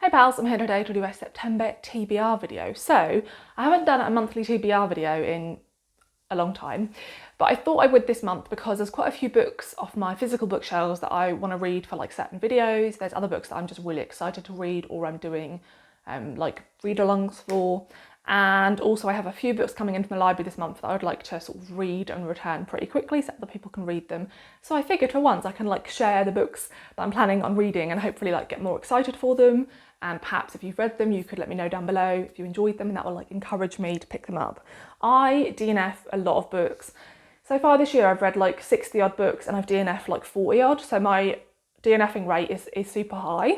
Hey pals, I'm here today to do a September TBR video. So I haven't done a monthly TBR video in a long time, but I thought I would this month because there's quite a few books off my physical bookshelves that I want to read for like certain videos. There's other books that I'm just really excited to read or I'm doing like read-alongs for. And also I have a few books coming into my library this month that I would like to sort of read and return pretty quickly so other people can read them. So I figured for once I can like share the books that I'm planning on reading and hopefully like get more excited for them. And perhaps if you've read them, you could let me know down below if you enjoyed them and that will like encourage me to pick them up. I DNF a lot of books. So far this year I've read like 60 odd books and I've DNF'd like 40 odd. So my DNFing rate is super high.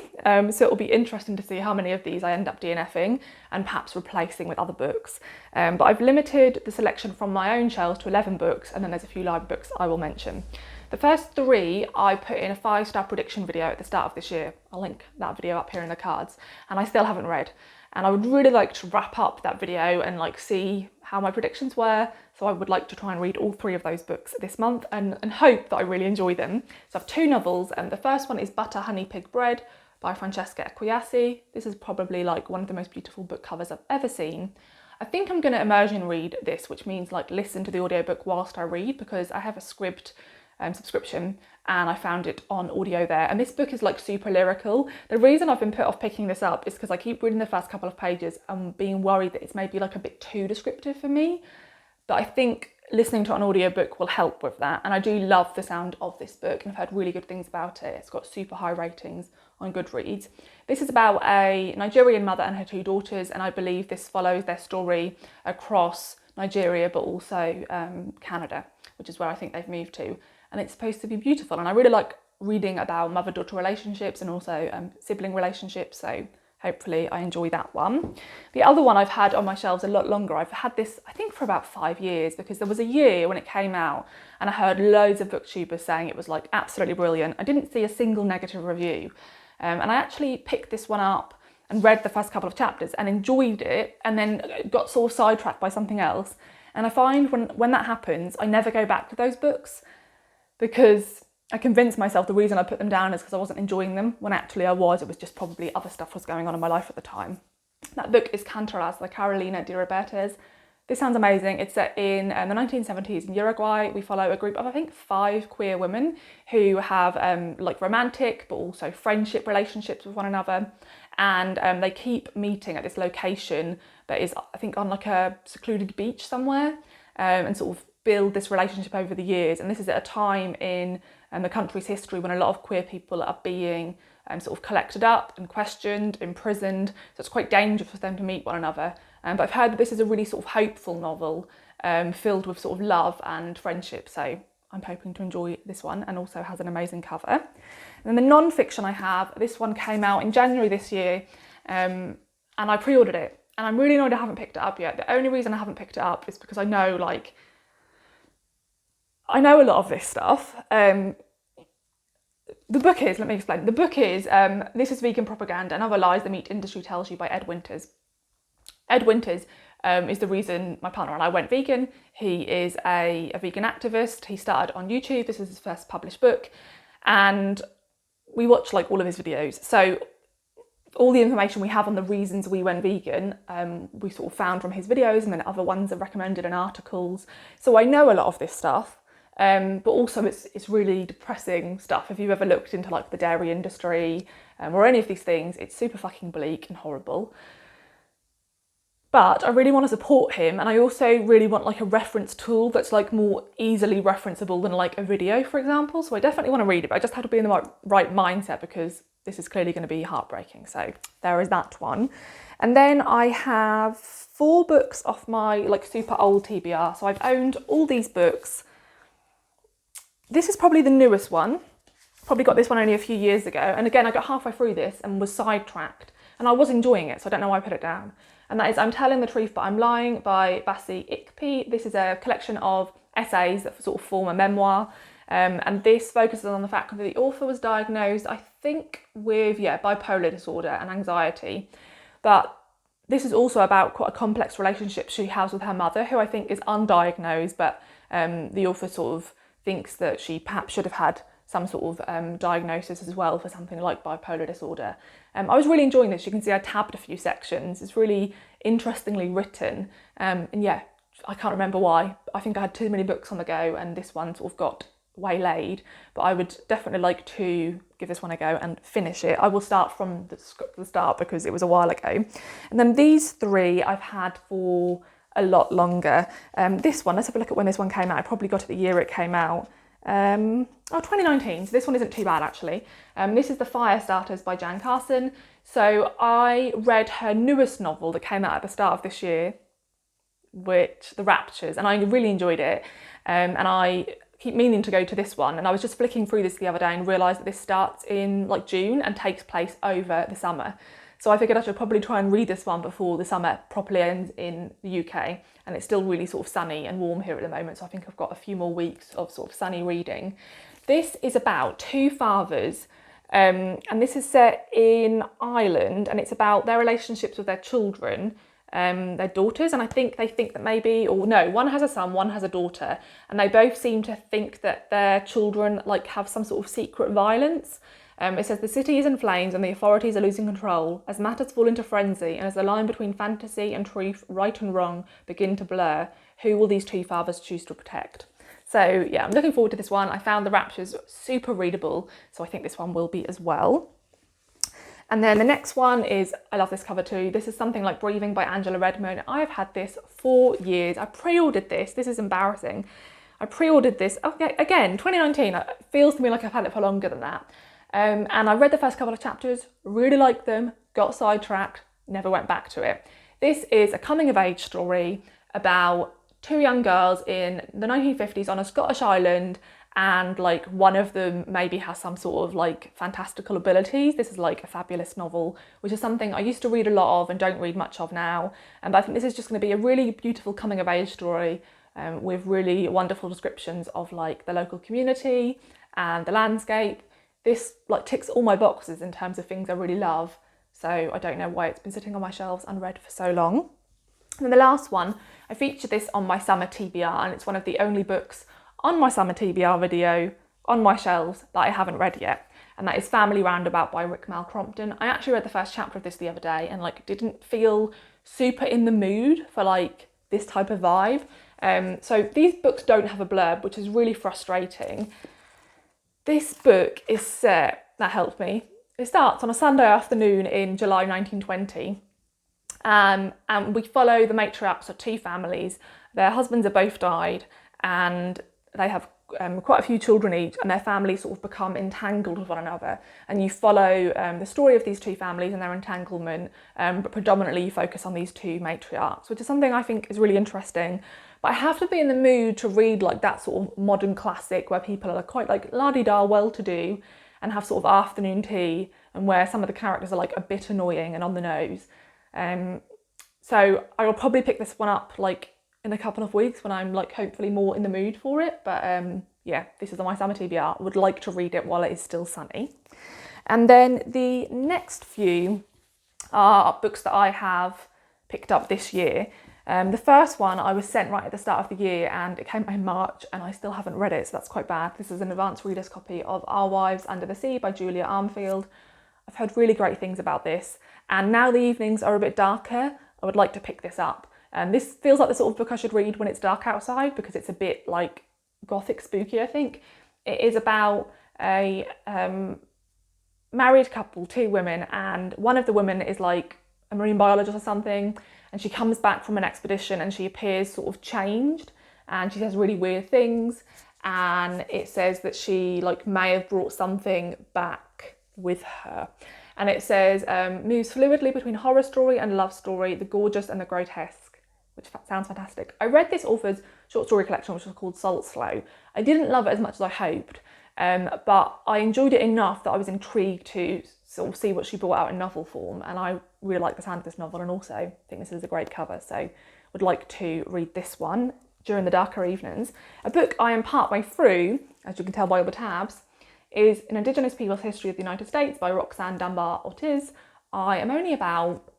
So it'll be interesting to see how many of these I end up DNFing and perhaps replacing with other books. But I've limited the selection from my own shelves to 11 books and then there's a few library books I will mention. The first 3 I put in a 5-star prediction video at the start of this year. I'll link that video up here in the cards and I still haven't read. And I would really like to wrap up that video and like see how my predictions were. So I would like to try and read all 3 of those books this month and hope that I really enjoy them. So I have 2 novels and the first one is Butter, Honey, Pig, Bread by Francesca Ekwuyasi. This is probably like one of the most beautiful book covers I've ever seen. I think I'm going to immersion read this, which means like listen to the audiobook whilst I read because I have a Scribd subscription and I found it on audio there, and this book is like super lyrical. The reason I've been put off picking this up is because I keep reading the first couple of pages and being worried that it's maybe like a bit too descriptive for me, but I think listening to an audiobook will help with that, and I do love the sound of this book and I've heard really good things about it. It's got super high ratings on Goodreads. This is about a Nigerian mother and her 2 daughters, and I believe this follows their story across Nigeria but also Canada, which is where I think they've moved to. And it's supposed to be beautiful, and I really like reading about mother-daughter relationships and also sibling relationships, so hopefully I enjoy that one. The other one I've had on my shelves a lot longer. I've had this I think for about 5 years because there was a year when it came out and I heard loads of booktubers saying it was like absolutely brilliant. I didn't see a single negative review, and I actually picked this one up and read the first couple of chapters and enjoyed it and then got sort of sidetracked by something else. And I find when that happens, I never go back to those books, because I convinced myself the reason I put them down is because I wasn't enjoying them, when actually I was. It was just probably other stuff was going on in my life at the time. That book is Cantoras by Carolina de Robertis. This sounds amazing. It's set in the 1970s in Uruguay. We follow a group of I think 5 queer women who have like romantic but also friendship relationships with one another, and they keep meeting at this location that is I think on like a secluded beach somewhere, and sort of build this relationship over the years. And this is at a time in the country's history when a lot of queer people are being sort of collected up and questioned, imprisoned, so it's quite dangerous for them to meet one another. But I've heard that this is a really sort of hopeful novel filled with sort of love and friendship, so I'm hoping to enjoy this one, and also has an amazing cover. And then the non-fiction I have, this one came out in January this year, and I pre-ordered it, and I'm really annoyed I haven't picked it up yet. The only reason I haven't picked it up is because I know a lot of this stuff. The book is, let me explain. The book is This is Vegan Propaganda and Other Lies the Meat Industry Tells You by Ed Winters. Ed Winters is the reason my partner and I went vegan. He is a vegan activist. He started on YouTube. This is his first published book. And we watch like all of his videos. So all the information we have on the reasons we went vegan, we sort of found from his videos, and then other ones are recommended in articles. So I know a lot of this stuff. But also it's really depressing stuff. If you've ever looked into like the dairy industry or any of these things, it's super fucking bleak and horrible. But I really want to support him, and I also really want like a reference tool that's like more easily referenceable than like a video, for example. So I definitely want to read it, but I just have to be in the right mindset because this is clearly going to be heartbreaking. So there is that one. And then I have 4 books off my like super old TBR. So I've owned all these books. This is probably the newest one. Probably got this one only a few years ago. And again, I got halfway through this and was sidetracked. And I was enjoying it, so I don't know why I put it down. And that is I'm Telling the Truth But I'm Lying by Bassey, Ikpi. This is a collection of essays that sort of form a memoir. And this focuses on the fact that the author was diagnosed, I think, with bipolar disorder and anxiety. But this is also about quite a complex relationship she has with her mother, who I think is undiagnosed, but the author sort of thinks that she perhaps should have had some sort of diagnosis as well for something like bipolar disorder. I was really enjoying this. You can see I tabbed a few sections. It's really interestingly written, and yeah, I can't remember why. I think I had too many books on the go and this one sort of got waylaid, but I would definitely like to give this one a go and finish it. I will start from the start because it was a while ago. And then these three I've had for a lot longer. This one, let's have a look at when this one came out. I probably got it the year it came out. 2019, so this one isn't too bad actually. This is The Firestarters by Jan Carson. So I read her newest novel that came out at the start of this year, which The Raptures, and I really enjoyed it. And I keep meaning to go to this one, and I was just flicking through this the other day and realised that this starts in like June and takes place over the summer. So I figured I should probably try and read this one before the summer properly ends in the UK, and it's still really sort of sunny and warm here at the moment, so I think I've got a few more weeks of sort of sunny reading. This is about two fathers, and this is set in Ireland, and it's about their relationships with their children, their daughters, and I think they think that maybe, or no, one has a son, one has a daughter, and they both seem to think that their children like have some sort of secret violence. It says the city is in flames and the authorities are losing control as matters fall into frenzy and as the line between fantasy and truth, right and wrong, begin to blur. Who will these two fathers choose to protect? So yeah, I'm looking forward to this one. I found The Raptures super readable, so I think this one will be as well. And then the next one is, I love this cover too. This is Something Like Breathing by Angela Readman. I've had this for years. I pre-ordered this. This is embarrassing. I pre-ordered this, okay, again, 2019. It feels to me like I've had it for longer than that. And I read the first couple of chapters, really liked them, got sidetracked, never went back to it. This is a coming of age story about two young girls in the 1950s on a Scottish island, and like one of them maybe has some sort of like fantastical abilities. This is like a fabulous novel, which is something I used to read a lot of and don't read much of now. But I think this is just going to be a really beautiful coming of age story with really wonderful descriptions of like the local community and the landscape. This like ticks all my boxes in terms of things I really love, so I don't know why it's been sitting on my shelves unread for so long. And then the last one, I featured this on my summer TBR, and it's one of the only books on my summer TBR video on my shelves that I haven't read yet, and that is Family Roundabout by Richmal Crompton. I actually read the first chapter of this the other day and like didn't feel super in the mood for like this type of vibe. So these books don't have a blurb, which is really frustrating. This book is set, that helped me. It starts on a Sunday afternoon in July 1920, and we follow the matriarchs of two families. Their husbands have both died, and they have quite a few children each, and their families sort of become entangled with one another. And you follow the story of these two families and their entanglement, but predominantly you focus on these two matriarchs, which is something I think is really interesting. But I have to be in the mood to read like that sort of modern classic where people are quite like la-di-da, well-to-do, and have sort of afternoon tea, and where some of the characters are like a bit annoying and on the nose. So I will probably pick this one up like in a couple of weeks when I'm like hopefully more in the mood for it. But yeah, this is on my summer TBR. I would like to read it while it is still sunny. And then the next few are books that I have picked up this year. The first one I was sent right at the start of the year, and it came out in March, and I still haven't read it, so that's quite bad. This is an advanced reader's copy of Our Wives Under the Sea by Julia Armfield. I've heard really great things about this, and now the evenings are a bit darker, I would like to pick this up. And this feels like the sort of book I should read when it's dark outside, because it's a bit like gothic spooky, I think. It is about a married couple, two women, and one of the women is like a marine biologist or something, and she comes back from an expedition and she appears sort of changed, and she says really weird things, and it says that she like may have brought something back with her. And it says, moves fluidly between horror story and love story, the gorgeous and the grotesque, which sounds fantastic. I read this author's short story collection, which was called Salt Slow. I didn't love it as much as I hoped, but I enjoyed it enough that I was intrigued to sort of see what she brought out in novel form, and I really like the sound of this novel, and also think this is a great cover, so would like to read this one during the darker evenings. A book I am partway through, as you can tell by all the tabs, is An Indigenous People's History of the United States by Roxanne, Dunbar, Ortiz. I am only about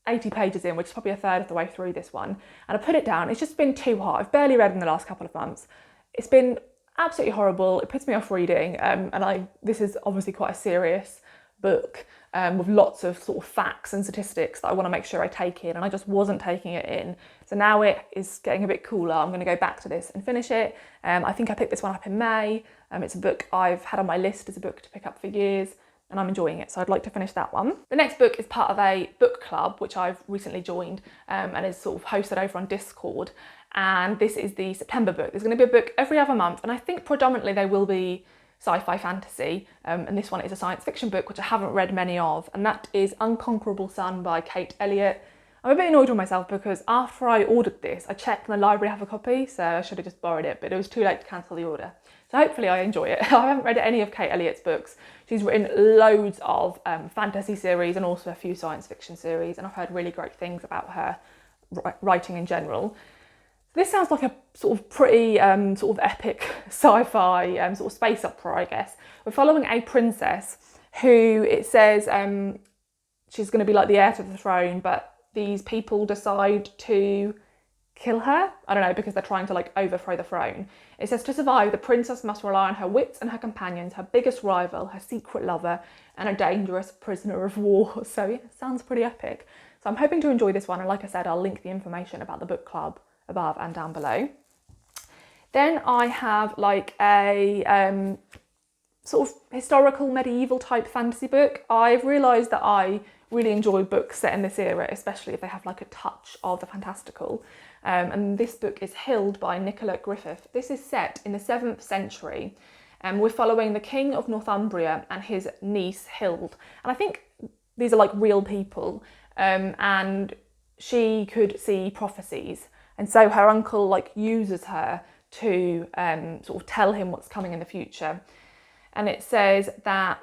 80 pages in, which is probably a third of the way through this one, and I put it down. It's just been too hot. I've barely read in the last couple of months. It's been absolutely horrible. It puts me off reading, and this is obviously quite a serious book with lots of sort of facts and statistics that I want to make sure I take in, and I just wasn't taking it in. So now it is getting a bit cooler. I'm going to go back to this and finish it. I think I picked this one up in May. It's a book I've had on my list as a book to pick up for years, and I'm enjoying it, so I'd like to finish that one. The next book is part of a book club which I've recently joined, and is sort of hosted over on Discord, and this is the September book. There's going to be a book every other month, and I think predominantly they will be sci-fi fantasy, and this one is a science fiction book which I haven't read many of, and that is Unconquerable Sun by Elliot. I'm a bit annoyed with myself because after I ordered this, I checked and the library have a copy, so I should have just borrowed it, but it was too late to cancel the order. So hopefully I enjoy it. I haven't read any of Elliott's books. She's written loads of fantasy series and also a few science fiction series, and I've heard really great things about her writing in general. This sounds like a sort of pretty sort of epic sci-fi sort of space opera, I guess. We're following a princess who, it says, she's going to be like the heir to the throne, but these people decide to kill her. I don't know, because they're trying to like overthrow the throne. It says to survive, the princess must rely on her wits and her companions, her biggest rival, her secret lover, and a dangerous prisoner of war. So yeah, sounds pretty epic. So I'm hoping to enjoy this one, and like I said, I'll link the information about the book club above and down below. Then I have like a sort of historical medieval type fantasy book. I've realised that I really enjoy books set in this era, especially if they have like a touch of the fantastical. And this book is Hild by Nicola Griffith. This is set in the 7th century, and we're following the king of Northumbria and his niece Hild. And I think these are like real people, and she could see prophecies. And so her uncle like uses her to sort of tell him what's coming in the future. And it says that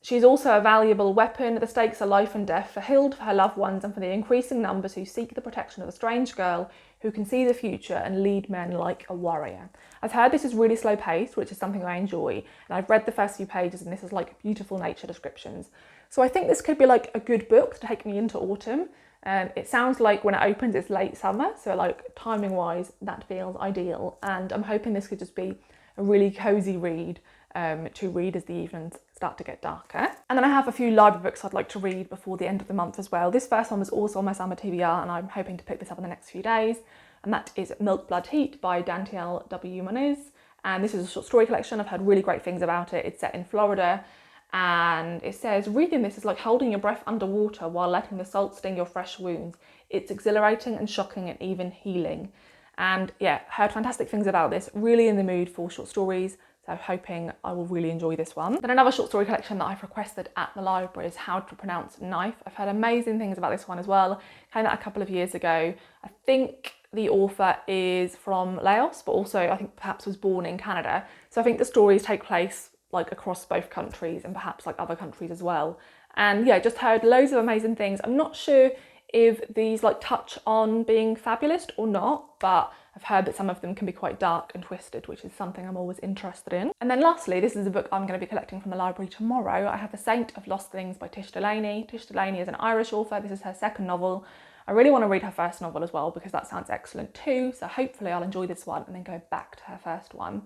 she's also a valuable weapon. The stakes are life and death for Hild, for her loved ones, and for the increasing numbers who seek the protection of a strange girl who can see the future and lead men like a warrior. I've heard this is really slow paced, which is something I enjoy. And I've read the first few pages, and this is like beautiful nature descriptions. So I think this could be like a good book to take me into autumn. It sounds like when it opens it's late summer, so like timing wise that feels ideal, and I'm hoping this could just be a really cosy read to read as the evenings start to get darker. And then I have a few library books I'd like to read before the end of the month as well. This first one was also on my summer TBR, and I'm hoping to pick this up in the next few days, and that is Milk, Blood, Heat by Dantiel W. Moniz, and this is a short story collection. I've heard really great things about it. It's set in Florida, and it says, reading this is like holding your breath underwater while letting the salt sting your fresh wounds. It's exhilarating and shocking and even healing. And yeah, heard fantastic things about this. Really in the mood for short stories, so hoping I will really enjoy this one. Then another short story collection that I've requested at the library is How to Pronounce Knife. I've heard amazing things about this one as well. Came out a couple of years ago. I think the author is from Laos, but also I think perhaps was born in Canada. So I think the stories take place like across both countries and perhaps like other countries as well. And yeah, just heard loads of amazing things. I'm not sure if these like touch on being fabulist or not, but I've heard that some of them can be quite dark and twisted, which is something I'm always interested in. And then lastly, this is a book I'm going to be collecting from the library tomorrow. I have The Saint of Lost Things by Tish Delaney. Tish Delaney is an Irish author. This is her second novel. I really want to read her first novel as well because that sounds excellent too. So hopefully I'll enjoy this one and then go back to her first one.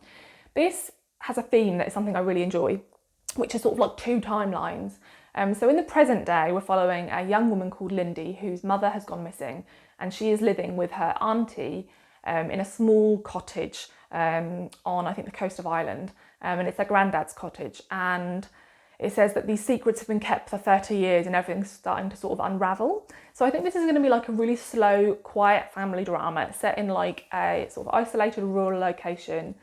This has a theme that is something I really enjoy, which is sort of like two timelines. So in the present day, we're following a young woman called Lindy whose mother has gone missing, and she is living with her auntie in a small cottage on, I think, the coast of Ireland, and it's their granddad's cottage. And it says that these secrets have been kept for 30 years and everything's starting to sort of unravel. So I think this is going to be like a really slow, quiet family drama set in like a sort of isolated rural location,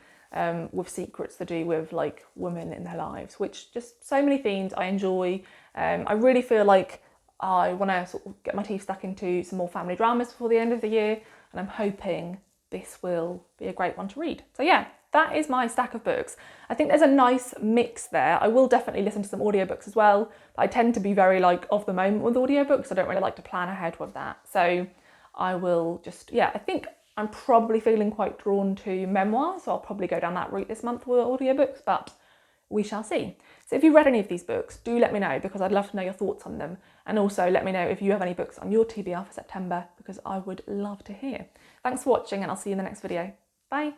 with secrets to do with like women in their lives, which just so many themes I enjoy. I really feel like I want to sort of get my teeth stuck into some more family dramas before the end of the year, and I'm hoping this will be a great one to read. So yeah, that is my stack of books. I think there's a nice mix there. I will definitely listen to some audiobooks as well, but I tend to be very like of the moment with audiobooks. I don't really like to plan ahead with that. So I will just, yeah, I think I'm probably feeling quite drawn to memoirs, so I'll probably go down that route this month with audiobooks, but we shall see. So if you've read any of these books, do let me know because I'd love to know your thoughts on them. And also let me know if you have any books on your TBR for September because I would love to hear. Thanks for watching and I'll see you in the next video. Bye.